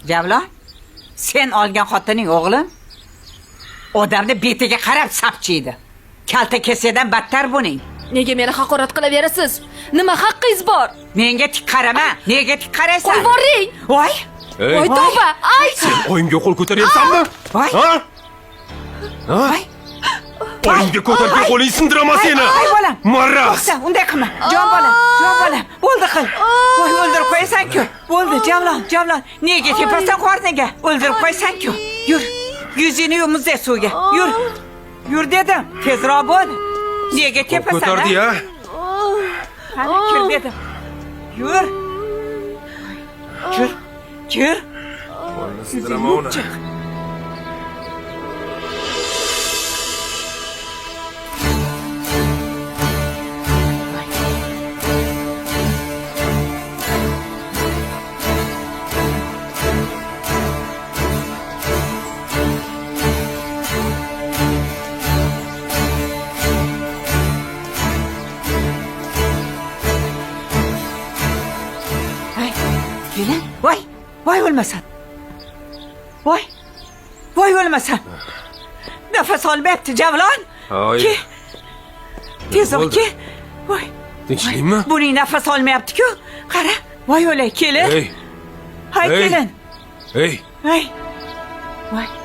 Javlon, sen olgan xotining o'g'lim odamni betiga qarab sapchiydi. Kalta kesadan battar buning. Nega meni haqorat qilaverasiz? Nima haqqingiz bor? Menga tik qarama. Nega tik qaraysan? Qo'y boring. Voy! Voy tavba. Ay! Oyimga qo'l ko'taryapsanmi? Voy! Ha? Voy! Oyimga ko'targan qo'ling sindiraman seni. Ay bolam. Marra. To'xta, unday qilma. Jon bolam, jon bolam. Bo'ldi qil. Voy, o'ldirib qo'yasan-ku. Bo'ldi, Javlon. Nega tepasan qorniga? O'ldirib qo'yasan-ku. Yur. Yuzingni yum muzday suvga. Yur. Yur dedim. Tezroq bo'l. Nega tepasan? Ko'tardi-ya. Qani kir dedim. Yur. Kir. Qo'lni sindiraman uni. Kelin, voy o'lmasan. Voy o'lmasan. Nafas olmayapti Javlon. Hoy. Ke. Tezroq ke. Voy. Tinchlikmi? Buning nafas olmayapti-ku. Qara. Voy o'lay, kelin. Hey. Hay Hey. kelin. Hey. Voy.